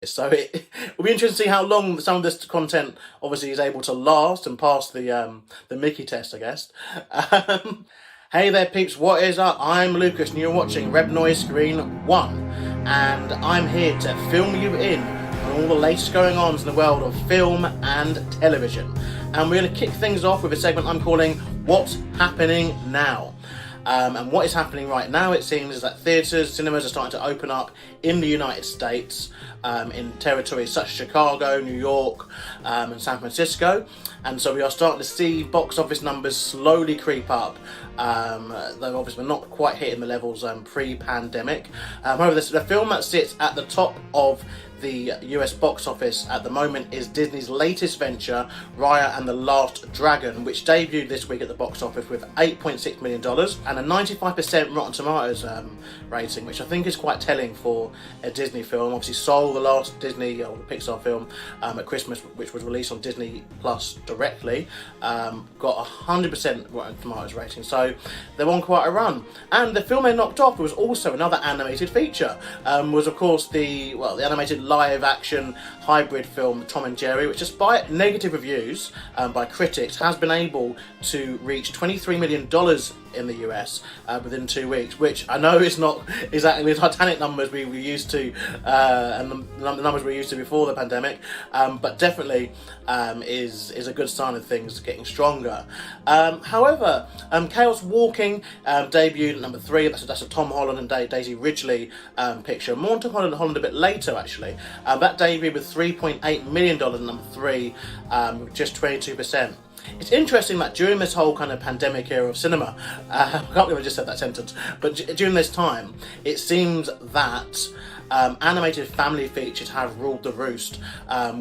So it will be interesting to see how long some of this content obviously is able to last and pass the Mickey test, I guess. Hey there, peeps! What is up? I'm Lucas, and you're watching Rebellious Noise Screen 1, and I'm here to film you in on all the latest going on in the world of film and television. And we're going to kick things off with a segment I'm calling "What's Happening Now." And what is happening right now, it seems, is that theatres, cinemas are starting to open up in the United States, in territories such as Chicago, New York, and San Francisco. And so we are starting to see box office numbers slowly creep up, though obviously we're not quite hitting the levels pre-pandemic. However, the film that sits at the top of the US box office at the moment is Disney's latest venture, Raya and the Last Dragon, which debuted this week at the box office with $8.6 million and a 95% Rotten Tomatoes rating, which I think is quite telling for a Disney film. Obviously, Soul, the last Disney or the Pixar film at Christmas, which was released on Disney Plus directly, got a 100% Rotten Tomatoes rating, so they're on quite a run. And the film they knocked off was also another animated feature, was of course the animated live action hybrid film Tom and Jerry, which despite negative reviews by critics has been able to reach $23 million in the US within 2 weeks, which I know is not exactly the Titanic numbers we were used to and the numbers we were used to before the pandemic, but definitely is a good sign of things getting stronger. However, Chaos Walking debuted at number 3. That's a Tom Holland and Daisy Ridley picture. More on Tom Holland a bit later, actually. That debuted with $3.8 million at number 3, with just 22%. It's interesting that during this whole kind of pandemic era of cinema, I can't believe I just said that sentence, but during this time, it seems that animated family features have ruled the roost,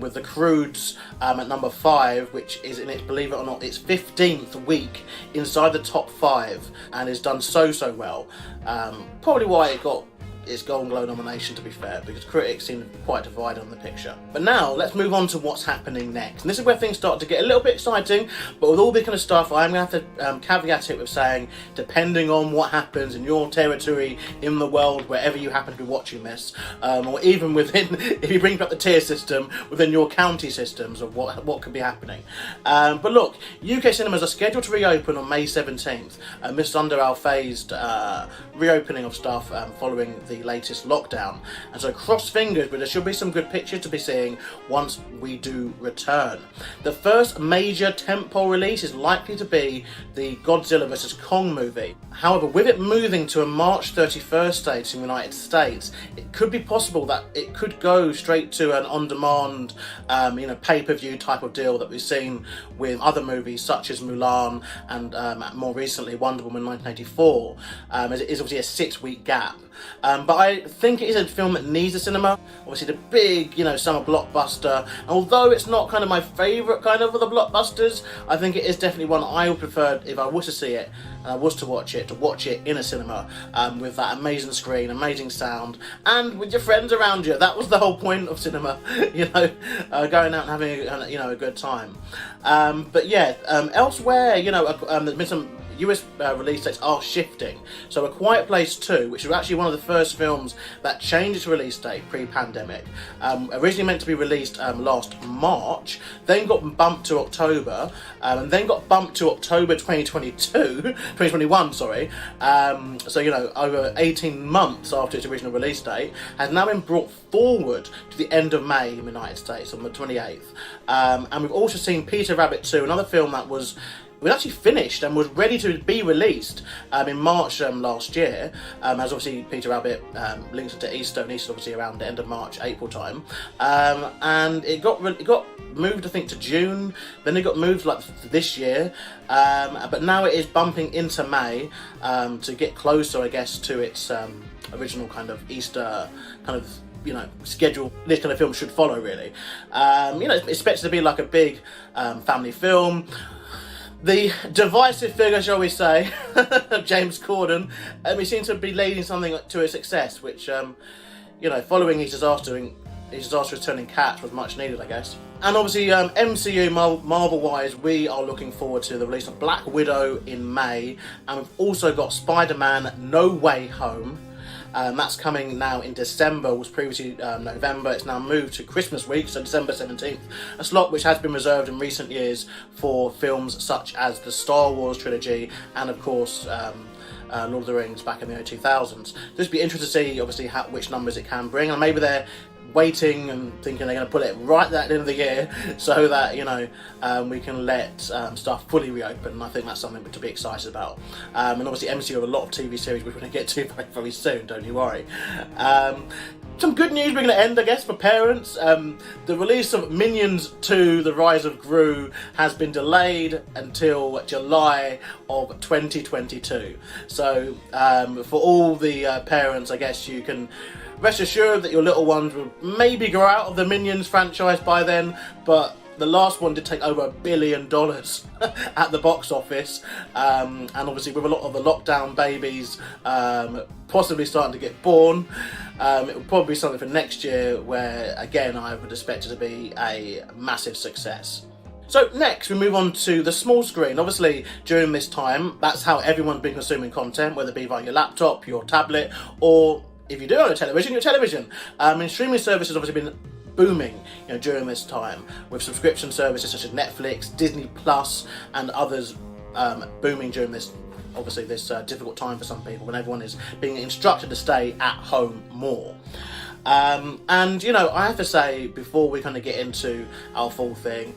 with The Croods at number 5, which is in its, believe it or not, its 15th week inside the top 5 and has done so well. Probably why it got its Golden Globe nomination, to be fair, because critics seem quite divided on the picture. But now let's move on to what's happening next, and this is where things start to get a little bit exciting. But with all this kind of stuff, I'm going to have to caveat it with saying, depending on what happens in your territory, in the world, wherever you happen to be watching this, or even within, if you bring up the tier system within your county systems of what could be happening. But look, UK cinemas are scheduled to reopen on May 17th, amidst under our phased reopening of stuff following the latest lockdown, and so cross fingers, but there should be some good pictures to be seeing once we do return. The first major tentpole release is likely to be the Godzilla vs Kong movie. However, with it moving to a March 31st date in the United States, it could be possible that it could go straight to an on-demand pay-per-view type of deal that we've seen with other movies such as Mulan and more recently Wonder Woman 1984, as it is obviously a 6-week gap. But I think it is a film that needs a cinema. Obviously the big, summer blockbuster. And although it's not kind of my favourite kind of the blockbusters, I think it is definitely one I would prefer, if I was to see it and I was to watch it in a cinema, with that amazing screen, amazing sound, and with your friends around you. That was the whole point of cinema, going out and having a good time. But yeah, elsewhere, there's been some US release dates are shifting. So A Quiet Place 2, which was actually one of the first films that changed its release date pre-pandemic, originally meant to be released last March, then got bumped to October, and then got bumped to October 2021, sorry. So, over 18 months after its original release date, has now been brought forward to the end of May in the United States on the 28th. And we've also seen Peter Rabbit 2, another film that was actually finished and was ready to be released in March last year, as obviously Peter Rabbit links it to Easter, and Easter obviously around the end of March, April time, and it got moved, I think, to June, then it got moved like this year, but now it is bumping into May to get closer, I guess, to its original kind of Easter kind of schedule this kind of film should follow, really. It's expected to be like a big family film. The divisive figure, shall we say, of James Corden, he seems to be leading something to a success, which, following his disastrous turn in Cats was much needed, I guess. And obviously, MCU, Marvel-wise, we are looking forward to the release of Black Widow in May, and we've also got Spider-Man No Way Home, That's coming now in December, was previously November. It's now moved to Christmas week, so December 17th, a slot which has been reserved in recent years for films such as the Star Wars trilogy and of course Lord of the Rings back in the early 2000s. Just be interested to see obviously which numbers it can bring, and maybe they're waiting and thinking they're going to put it right at the end of the year so that, you know, we can let stuff fully reopen. And I think that's something to be excited about. And obviously MCU have a lot of TV series we're going to get to very, very soon, don't you worry. Some good news we're going to end, I guess, for parents. The release of Minions 2, The Rise of Gru, has been delayed until July of 2022. So for all the parents, I guess you can rest assured that your little ones will maybe grow out of the Minions franchise by then, but the last one did take over $1 billion at the box office, and obviously with a lot of the lockdown babies possibly starting to get born, it will probably be something for next year where, again, I would expect it to be a massive success. So next we move on to the small screen. Obviously during this time, that's how everyone's been consuming content, whether it be via your laptop, your tablet, or if you do own a television, your television. And streaming services have obviously been booming, you know, during this time, with subscription services such as Netflix, Disney Plus, and others booming during this, obviously, this difficult time for some people when everyone is being instructed to stay at home more. And you know, I have to say, before we kind of get into our full thing,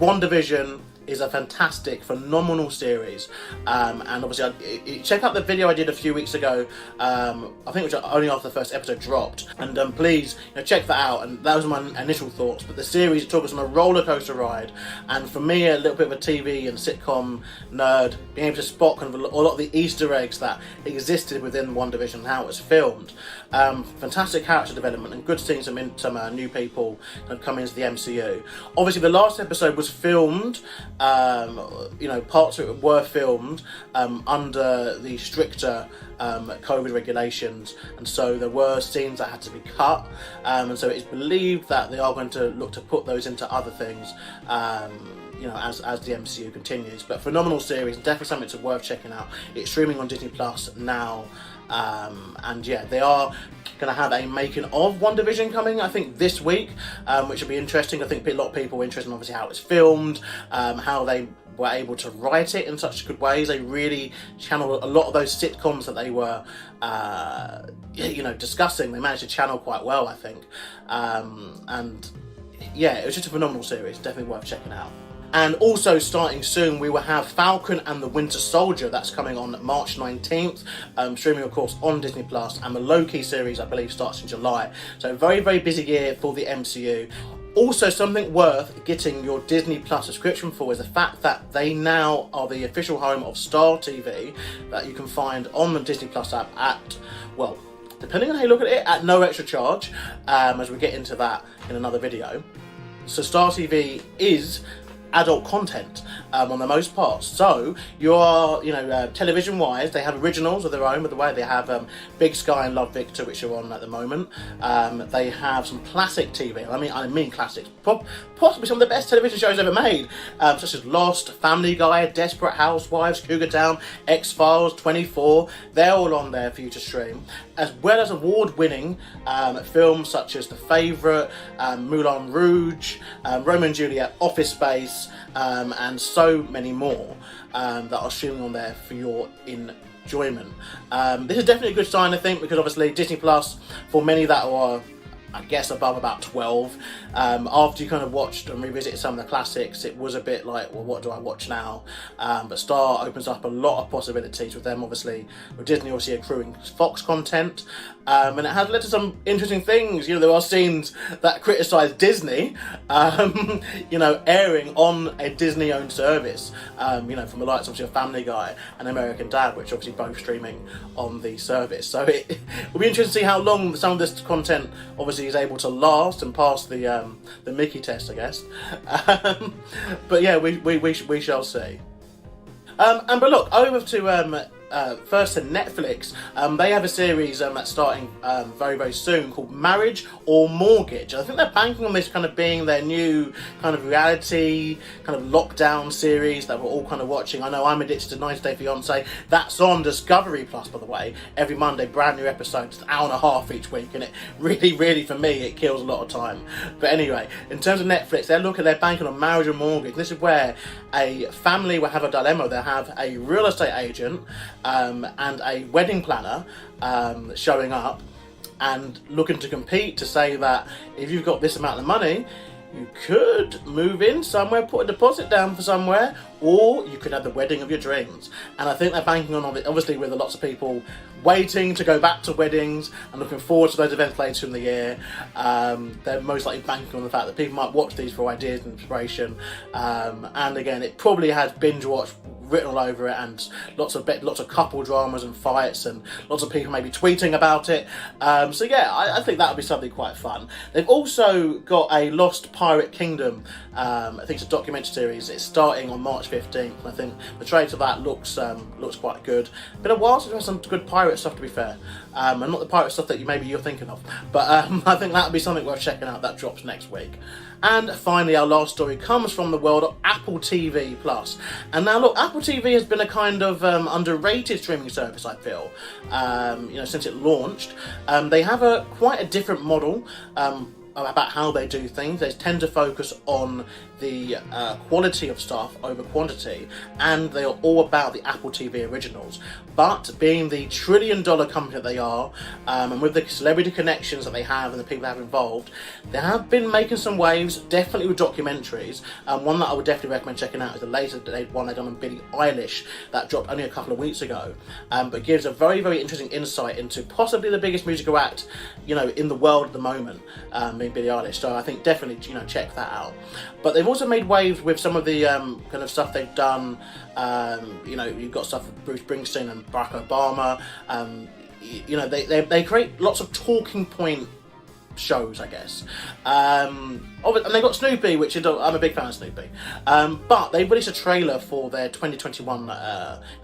WandaVision is a fantastic, phenomenal series, and obviously check out the video I did a few weeks ago, I think it was only after the first episode dropped, and please, you know, check that out. And that was my initial thoughts, but the series took us on a roller coaster ride, and for me, a little bit of a TV and sitcom nerd, being able to spot kind of a lot of the Easter eggs that existed within WandaVision and how it was filmed. Fantastic character development and good seeing some new people kind of come into the MCU. Obviously the last episode was filmed, you know, parts of it were filmed under the stricter COVID regulations, and so there were scenes that had to be cut, and so it's believed that they are going to look to put those into other things, you know, as the MCU continues. But phenomenal series, definitely something worth checking out. It's streaming on Disney Plus now, and yeah, they are going to have a making of WandaVision coming, I think, this week, which will be interesting. I think a lot of people are interested in obviously how it's filmed, how they were able to write it in such good ways. They really channeled a lot of those sitcoms that they were you know, discussing. They managed to channel quite well, I think, and yeah, it was just a phenomenal series, definitely worth checking out. And also starting soon, we will have Falcon and the Winter Soldier. That's coming on March 19th, streaming of course on Disney Plus, and the Loki series I believe starts in July. So very, very busy year for the MCU. Also, something worth getting your Disney Plus subscription for is the fact that they now are the official home of Star TV, that you can find on the Disney Plus app at, well, depending on how you look at it, at no extra charge, as we get into that in another video. So Star TV is adult content on the most part. So you are, you know, television wise, they have originals of their own, by the way. They have Big Sky and Love Victor, which are on at the moment. They have some classic TV, I mean classics, possibly some of the best television shows ever made, such as Lost, Family Guy, Desperate Housewives, Cougar Town, X-Files, 24. They're all on there for you to stream, as well as award-winning films such as The Favourite, Moulin Rouge, Romeo and Juliet, Office Space, and so many more that are streaming on there for your enjoyment. This is definitely a good sign, I think, because obviously Disney Plus, for many that are, I guess, above about 12, after you kind of watched and revisited some of the classics, it was a bit like, well, what do I watch now? But Star opens up a lot of possibilities with them, obviously, with Disney obviously accruing Fox content, and it has led to some interesting things. You know, there are scenes that criticise Disney, you know, airing on a Disney-owned service, you know, from the likes obviously of Family Guy and American Dad, which obviously both streaming on the service. So it will be interesting to see how long some of this content obviously is able to last and pass the Mickey test, I guess. But yeah, we shall see. But look, over to first to Netflix. They have a series that's starting very, very soon called Marriage or Mortgage. I think they're banking on this kind of being their new kind of reality, kind of lockdown series that we're all kind of watching. I know I'm addicted to 90 Day Fiancé. That's on Discovery Plus, by the way. Every Monday, brand new episodes, an hour and a half each week, and it really, for me, it kills a lot of time. But anyway, in terms of Netflix, they're banking on Marriage or Mortgage. This is where a family will have a dilemma. They'll have a real estate agent and a wedding planner showing up and looking to compete to say that if you've got this amount of money, you could move in somewhere, put a deposit down for somewhere, or you could have the wedding of your dreams. And I think they're banking on it, obviously, with lots of people waiting to go back to weddings and looking forward to those events later in the year. They're most likely banking on the fact that people might watch these for ideas and inspiration. And again, it probably has binge watch written all over it, and lots of couple dramas and fights, and lots of people maybe tweeting about it. So yeah, I think that would be something quite fun. They've also got a Lost Pirate Kingdom. I think it's a documentary series. It's starting on March 15th. I think the trailer for that looks quite good. Been a while since we've had some good pirate stuff, to be fair, and not the pirate stuff that you're thinking of. But I think that would be something worth checking out. That drops next week. And finally, our last story comes from the world of Apple TV Plus. And now, look, Apple TV has been a kind of underrated streaming service, I feel, since it launched. They have quite a different model about how they do things. They tend to focus on the quality of stuff over quantity, and they are all about the Apple TV originals. But being the trillion-dollar company that they are, and with the celebrity connections that they have and the people they have involved, they have been making some waves, definitely with documentaries. One that I would definitely recommend checking out is the latest one they've done on Billie Eilish that dropped only a couple of weeks ago, but gives a very, very interesting insight into possibly the biggest musical act, in the world at the moment, being Billie Eilish. So I think definitely, check that out. But they've also made waves with some of the kind of stuff they've done. You've got stuff with Bruce Springsteen and Barack Obama. They create lots of talking point shows, I guess. And they got Snoopy, which I'm a big fan of Snoopy. But they released a trailer for their 2021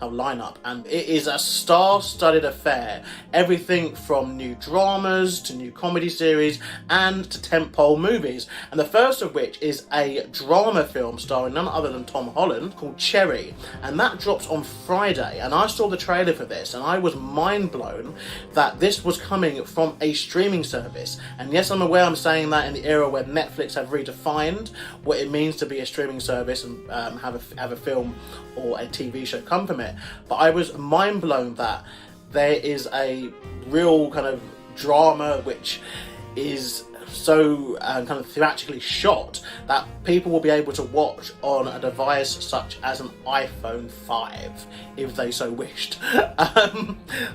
lineup, and it is a star-studded affair. Everything from new dramas to new comedy series and to tentpole movies. And the first of which is a drama film starring none other than Tom Holland called Cherry, and that drops on Friday. And I saw the trailer for this, and I was mind blown that this was coming from a streaming service. And yes, I'm aware I'm saying that in the era where Netflix have redefined what it means to be a streaming service and have a film or a TV show come from it. But I was mind blown that there is a real kind of drama which is so kind of theatrically shot that people will be able to watch on a device such as an iPhone 5 if they so wished.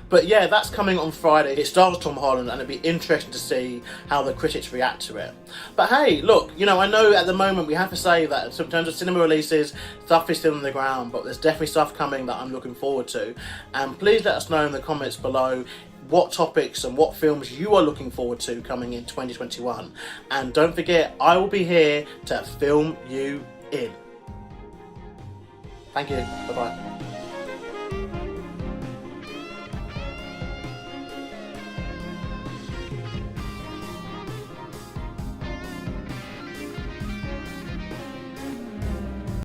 But yeah, that's coming on Friday. It stars Tom Holland, and it'd be interesting to see how the critics react to it. But hey, look, I know at the moment we have to say that in terms of cinema releases, stuff is still on the ground, but there's definitely stuff coming that I'm looking forward to. And please let us know in the comments below what topics and what films you are looking forward to coming in 2021. And don't forget, I will be here to film you in. Thank you. Bye-bye.